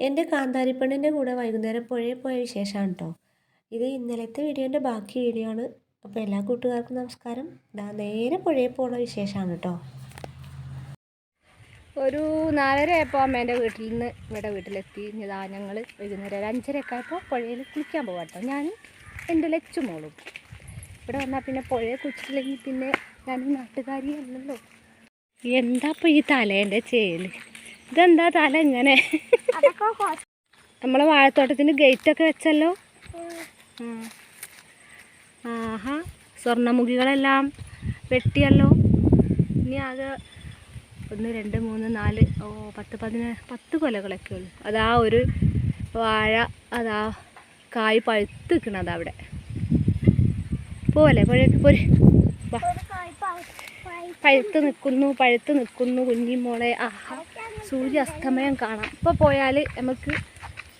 എൻ്റെ കാന്താരിപ്പെണ്ണിൻ്റെ കൂടെ വൈകുന്നേരം പുഴയിൽ പോയ വിശേഷമാണ് കേട്ടോ. ഇത് ഇന്നലത്തെ വീഡിയോൻ്റെ ബാക്കി വീഡിയോ ആണ്. അപ്പോൾ എല്ലാ കൂട്ടുകാർക്കും നമസ്കാരം. നേരെ പുഴയിൽ പോകുന്ന വിശേഷമാണ് കേട്ടോ. ഒരു 4:30 ആയപ്പോൾ അമ്മേൻ്റെ വീട്ടിൽ നിന്ന് ഇവിടെ വീട്ടിലെത്തി. ഇതാ ഞങ്ങൾ വൈകുന്നേരം ഒരു 5:30 ആയപ്പോൾ പുഴയിൽ കുളിക്കാൻ പോകാം കേട്ടോ. ഞാൻ എൻ്റെ ലച്ചു മോളും ഇവിടെ വന്നാൽ പിന്നെ പുഴയെ കുളിച്ചിട്ടില്ലെങ്കിൽ പിന്നെ ഞാൻ നാട്ടുകാരിയല്ലല്ലോ. എന്താ ഇപ്പോൾ ഈ തലേൻ്റെ ചേല്? ഇതെന്താ തല ഇങ്ങനെ? നമ്മളെ വാഴത്തോട്ടത്തിന് ഗേറ്റൊക്കെ വെച്ചല്ലോ. ആഹാ, സ്വർണ്ണമുഖികളെല്ലാം വെട്ടിയല്ലോ. ഇനി ആകെ 1 2 3 4 10 കൊലകളൊക്കെ ഉള്ളു. അതാ ഒരു വാഴ അതാ കായ് പഴുത്ത് നിൽക്കണത് അവിടെ. പോലെ പുഴയ്ക്ക് പോരെ. പഴുത്ത് നിൽക്കുന്നു കുഞ്ഞിമോളെ. ആഹാ, സൂര്യ അസ്തമയം കാണാം. ഇപ്പോൾ പോയാൽ നമുക്ക്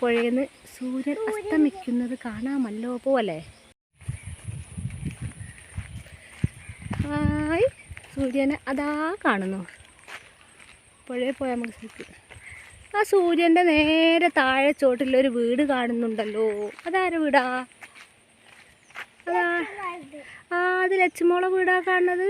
പുഴയിൽ നിന്ന് സൂര്യൻ അസ്തമിക്കുന്നത് കാണാമല്ലോ. പോലെ ഹായ്, സൂര്യനെ അതാ കാണുന്നു. പുഴയിൽ പോയാൽ നമുക്ക് ശരിക്കും ആ സൂര്യൻ്റെ നേരെ താഴെ ചോട്ടിലൊരു വീട് കാണുന്നുണ്ടല്ലോ. അതാരെ വീടാ? അത് ലച്ചുമോളെ വീടാ കാണുന്നത്.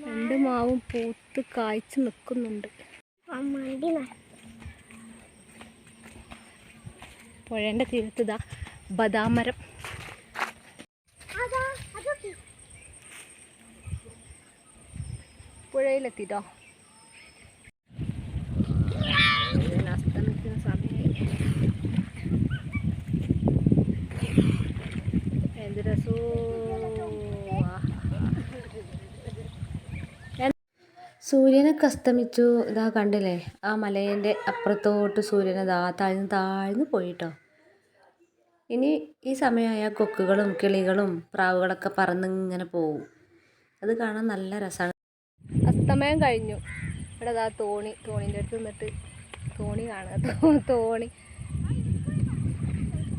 രണ്ട് മാവും പൂത്ത് കായ്ച്ച് നിൽക്കുന്നുണ്ട്. പുഴേൻ്റെ തീരത്ത് ഇതാ ബദാം മരം. പുഴയിലെത്തിട്ടോ. അസ്തമിക്കുന്ന സമയമായി. എന്ത് രസോ. സൂര്യനൊക്കെ അസ്തമിച്ചു. ഇതാ കണ്ടില്ലേ, ആ മലേൻ്റെ അപ്പുറത്തോട്ട് സൂര്യൻ ഇതാ താഴ്ന്ന് പോയിട്ടോ. ഇനി ഈ സമയമായ കൊക്കുകളും കിളികളും പ്രാവുകളൊക്കെ പറന്നിങ്ങനെ പോവും. അത് കാണാൻ നല്ല രസമാണ്. അസ്തമയം കഴിഞ്ഞു. ഇവിടെ അതാ തോണീൻ്റെ അടുത്ത് നിന്നിട്ട് തോണി കാണുക. തോണി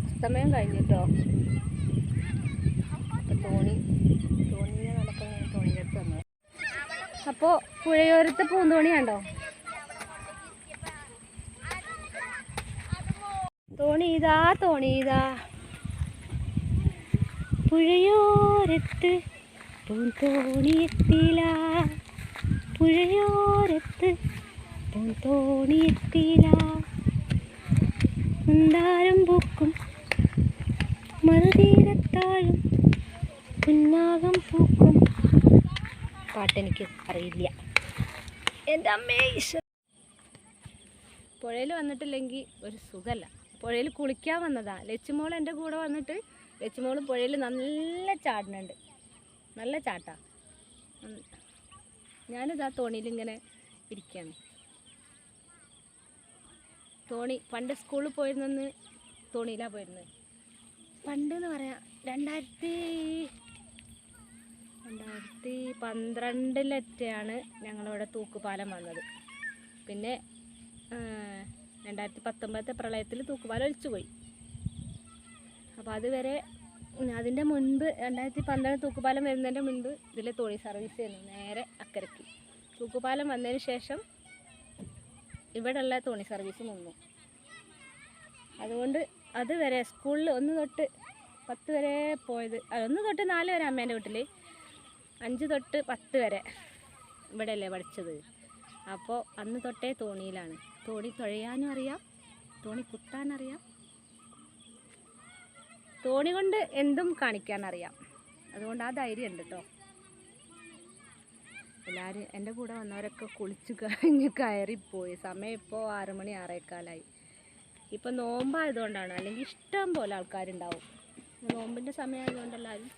അസ്തമയം കഴിഞ്ഞിട്ടോ. അപ്പോൾ തോണീനെ നടക്കുന്ന തോണീൻ്റെ അടുത്ത് വന്നത്. അപ്പോൾ പുഴയോരത്തെ പൂന്തോണി കണ്ടോ? തോണി ഇതാ പുഴയോരത്ത് പൂന്തോണി എത്തിയില്ല. പുഴയോരത്ത് പൂന്തോണി എത്തിയില്ല. മന്ദാരം പൂക്കും മറുതീരത്താഴും പുന്നാകം പൂക്കും. പാട്ടെനിക്ക് അറിയില്ല. എൻ്റെ അമ്മേ ഈശ്വര. പുഴയിൽ വന്നിട്ടില്ലെങ്കിൽ ഒരു സുഖമല്ല. പുഴയിൽ കുളിക്കാൻ വന്നതാ. ലച്ചുമോൾ എൻ്റെ കൂടെ വന്നിട്ട് ലച്ചുമോൾ പുഴയിൽ നല്ല ചാടുന്നുണ്ട്. നല്ല ചാട്ടാ. ഞാനിതാ തോണിയിലിങ്ങനെ ഇരിക്കുകയാണ്. തോണി പണ്ട് സ്കൂളിൽ പോയിരുന്നെന്ന് തോണിയിലാണ് പോയിരുന്നത്. പണ്ട് എന്ന് പറയാം 2012 ഞങ്ങളിവിടെ തൂക്കുപാലം വന്നത്. പിന്നെ 2019 പ്രളയത്തിൽ തൂക്കുപാലം ഒലിച്ചുപോയി. അപ്പോൾ അതുവരെ അതിൻ്റെ മുൻപ് 2012 തൂക്കുപാലം വരുന്നതിൻ്റെ മുൻപ് ഇതിൽ തോണി സർവീസ് ചെയ്യുന്നു നേരെ അക്കരയ്ക്ക്. തൂക്കുപാലം വന്നതിന് ശേഷം ഇവിടെയുള്ള തോണി സർവീസ് നിന്നു. അതുകൊണ്ട് അതുവരെ സ്കൂളിൽ 1 തൊട്ട് 10 വരെ പോയത്, 1 തൊട്ട് 4 വരെ അമ്മേൻ്റെ വീട്ടിൽ, 5 തൊട്ട് 10 വരെ ഇവിടെയല്ലേ പഠിച്ചത്. അപ്പോൾ അന്ന് തൊട്ടേ തോണിയിലാണ്. തോണി തുഴയാനും അറിയാം, തോണി കുത്താനറിയാം, തോണി കൊണ്ട് എന്തും കാണിക്കാനറിയാം. അതുകൊണ്ട് ആ ധൈര്യം ഉണ്ട് കേട്ടോ. എല്ലാവരും എൻ്റെ കൂടെ വന്നവരൊക്കെ കുളിച്ച് കഴിഞ്ഞ് കയറിപ്പോയി. സമയം ഇപ്പോൾ 6 മണി 6:15. ഇപ്പം നോമ്പായതുകൊണ്ടാണ്, അല്ലെങ്കിൽ ഇഷ്ടം പോലെ ആൾക്കാരുണ്ടാവും. നോമ്പിൻ്റെ സമയമായതുകൊണ്ട് എല്ലാവരും,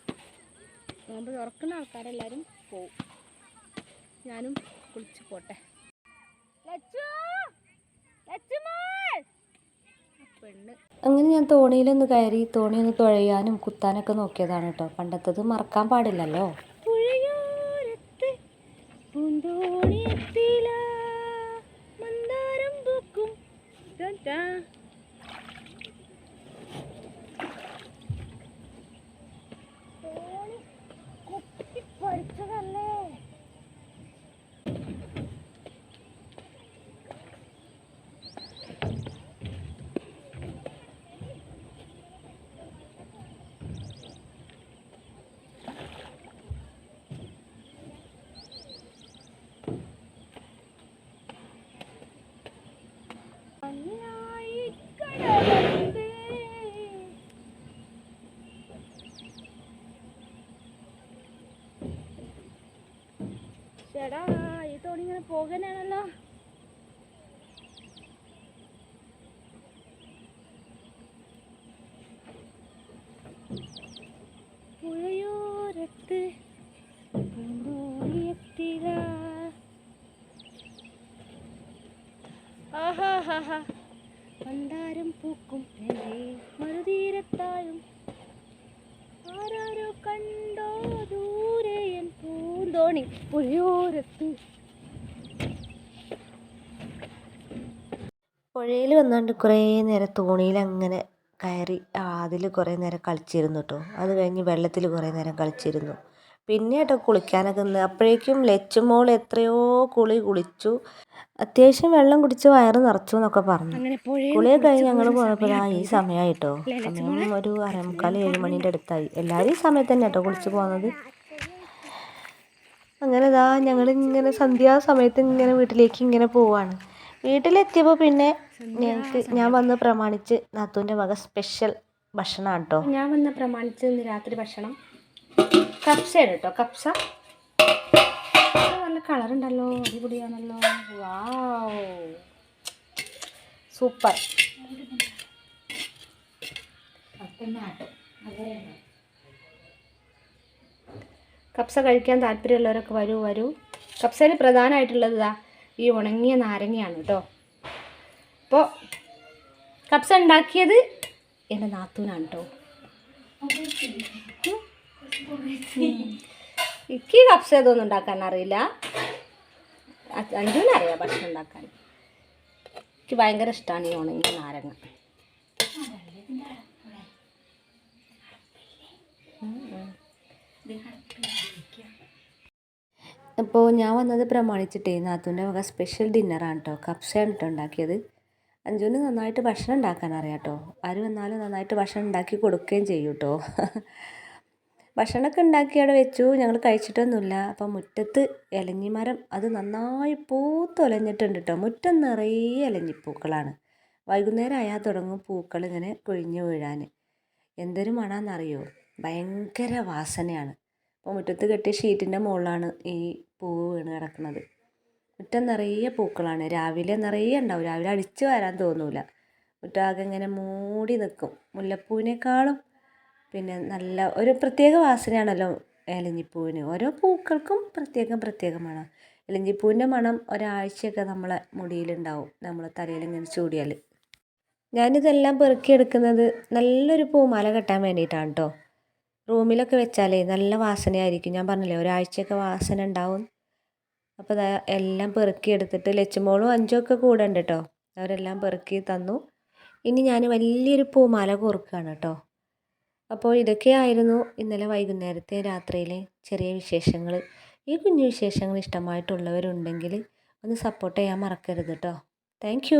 നോമ്പ് തുറക്കുന്ന ആൾക്കാരെല്ലാവരും പോവും. ഞാനും കുളിച്ച് പോട്ടെ. അങ്ങനെ ഞാൻ തോണിയിലൊന്ന് കയറി തോണി ഒന്ന് തുഴയാനും കുത്താനൊക്കെ നോക്കിയതാണ് കേട്ടോ. പണ്ടത്തത് മറക്കാൻ പാടില്ലല്ലോ. പുഴയോരത്ത് പൂന്തോണി എത്തിയില്ല, മന്ദാരം പൂക്കും. പഠിച്ചതല്ലേ ചേടാ ഈ തോണി ഇങ്ങനെ പോകാനാണല്ലോ. പുഴയോരത്ത് പൂന്തോണിയെത്തിതാ. ആഹാ മന്ദാരം പൂക്കും മറുതീരത്തായും ആരാരോ കണ്ടോ ദൂരെ എൻ പൂന്തോണി പുഴയോരത്ത്. പുഴയിൽ വന്നാണ്ട് കുറേ നേരം തോണിയിൽ അങ്ങനെ കയറി അതിൽ കുറേ നേരം കളിച്ചിരുന്നു കേട്ടോ. അത് കഴിഞ്ഞ് വെള്ളത്തിൽ കുറേ നേരം കളിച്ചിരുന്നു. പിന്നെ കേട്ടോ കുളിക്കാനൊക്കെ നിന്ന്. അപ്പോഴേക്കും ലച്ചുമോൾ എത്രയോ കുളിച്ചു. അത്യാവശ്യം വെള്ളം കുടിച്ച് വയറ് നിറച്ചു എന്നൊക്കെ പറഞ്ഞു. കുളിയൊക്കെ കഴിഞ്ഞ് ഞങ്ങൾ പോയപ്പോൾ ഈ സമയമായിട്ടോ. സമയം ഒരു 6:45 7 മണീൻ്റെ അടുത്തായി. എല്ലാവരും ഈ സമയത്ത് തന്നെ കേട്ടോ കുളിച്ച് പോകുന്നത്. അങ്ങനെ ഞങ്ങളിങ്ങനെ സന്ധ്യാസമയത്ത് ഇങ്ങനെ വീട്ടിലേക്ക് ഇങ്ങനെ പോവാണ്. വീട്ടിലെത്തിയപ്പോൾ പിന്നെ ഞാൻ വന്ന് പ്രമാണിച്ച് നാത്തൂൻ്റെ വക സ്പെഷ്യൽ ഭക്ഷണമാണ് കേട്ടോ. ഞാൻ വന്ന് പ്രമാണിച്ച് ഇന്ന് രാത്രി ഭക്ഷണം കപ്സയാണ് കേട്ടോ. കപ്സ നല്ല കളറുണ്ടല്ലോ, അടിപൊളിയാണല്ലോ. വാവ്, സൂപ്പർ. കപ്സ കഴിക്കാൻ താല്പര്യമുള്ളവരൊക്കെ വരൂ. കപ്സയിൽ പ്രധാനമായിട്ടുള്ളത് ഈ ഉണങ്ങിയ നാരങ്ങയാണ് കേട്ടോ. അപ്പോൾ കപ്സ ഉണ്ടാക്കിയത് എൻ്റെ നാത്തൂനാണ് കേട്ടോ. എനിക്ക് കപ്സ ഇതൊന്നും ഉണ്ടാക്കാൻ അറിയില്ല. അഞ്ജുവിനറിയാം ഭക്ഷണം ഉണ്ടാക്കാൻ. എനിക്ക് ഭയങ്കര ഇഷ്ടമാണ് ഈ ഉണങ്ങിയ നാരങ്ങ. അപ്പോൾ ഞാൻ വന്നത് പ്രമാണിച്ചിട്ടേ നാത്തൂൻ്റെ വക സ്പെഷ്യൽ ഡിന്നറാണ് കേട്ടോ. കപ്സയാണ് കേട്ടോ ഉണ്ടാക്കിയത്. അഞ്ജുവിന് നന്നായിട്ട് ഭക്ഷണം ഉണ്ടാക്കാൻ അറിയാം കേട്ടോ. ആര് വന്നാലും നന്നായിട്ട് ഭക്ഷണം ഉണ്ടാക്കി കൊടുക്കുകയും ചെയ്യും കേട്ടോ. ഭക്ഷണമൊക്കെ ഉണ്ടാക്കി അവിടെ വെച്ചു. ഞങ്ങൾ കഴിച്ചിട്ടൊന്നുമില്ല. അപ്പം മുറ്റത്ത് ഇലഞ്ഞിമരം അത് നന്നായി പൂത്തൊലഞ്ഞിട്ടുണ്ട് കേട്ടോ. മുറ്റം നിറയെ ഇലഞ്ഞിപ്പൂക്കളാണ്. വൈകുന്നേരം ആയാൽ തുടങ്ങും പൂക്കൾ ഇങ്ങനെ കൊഴിഞ്ഞു വീഴാൻ. എന്തൊരു മണമെന്നറിയോ, ഭയങ്കര വാസനയാണ്. അപ്പോൾ മുറ്റത്ത് കെട്ടിയ ഷീറ്റിൻ്റെ മുകളിലാണ് ഈ പൂവ് വീണ് കിടക്കുന്നത്. മുറ്റം നിറയെ പൂക്കളാണ്. രാവിലെ നിറയെ ഉണ്ടാവും. രാവിലെ അടിച്ചു വരാൻ തോന്നൂല. മുറ്റാകെ ഇങ്ങനെ മൂടി നിൽക്കും. മുല്ലപ്പൂവിനേക്കാളും പിന്നെ നല്ല ഒരു പ്രത്യേക വാസനയാണല്ലോ ഇലഞ്ഞിപ്പൂവിന്. ഓരോ പൂക്കൾക്കും പ്രത്യേകം മണം. ഇലഞ്ഞിപ്പൂവിൻ്റെ മണം ഒരാഴ്ചയൊക്കെ നമ്മളെ മുടിയിലുണ്ടാവും, നമ്മളെ തലയിൽ ഇങ്ങനെ ചൂടിയാൽ. ഞാനിതെല്ലാം പെറുക്കിയെടുക്കുന്നത് നല്ലൊരു പൂമാല കെട്ടാൻ വേണ്ടിയിട്ടാണ് കേട്ടോ. റൂമിലൊക്കെ വെച്ചാലേ നല്ല വാസനയായിരിക്കും. ഞാൻ പറഞ്ഞില്ലേ ഒരാഴ്ചയൊക്കെ വാസന ഉണ്ടാവും. അപ്പോൾ എല്ലാം പെറുക്കിയെടുത്തിട്ട് ലച്ചുമോളും അഞ്ചുമൊക്കെ കൂടെ ഉണ്ട് കേട്ടോ. അവരെല്ലാം പെറുക്കി തന്നു. ഇനി ഞാൻ വലിയൊരു പൂമാല കോർക്കുകയാണ് കേട്ടോ. അപ്പോൾ ഇതൊക്കെയായിരുന്നു ഇന്നലെ വൈകുന്നേരത്തെ രാത്രിയിലെ ചെറിയ വിശേഷങ്ങൾ. ഈ കുഞ്ഞു വിശേഷങ്ങൾ ഇഷ്ടമായിട്ടുള്ളവരുണ്ടെങ്കിൽ ഒന്ന് സപ്പോർട്ട് ചെയ്യാൻ മറക്കരുത് കേട്ടോ. താങ്ക്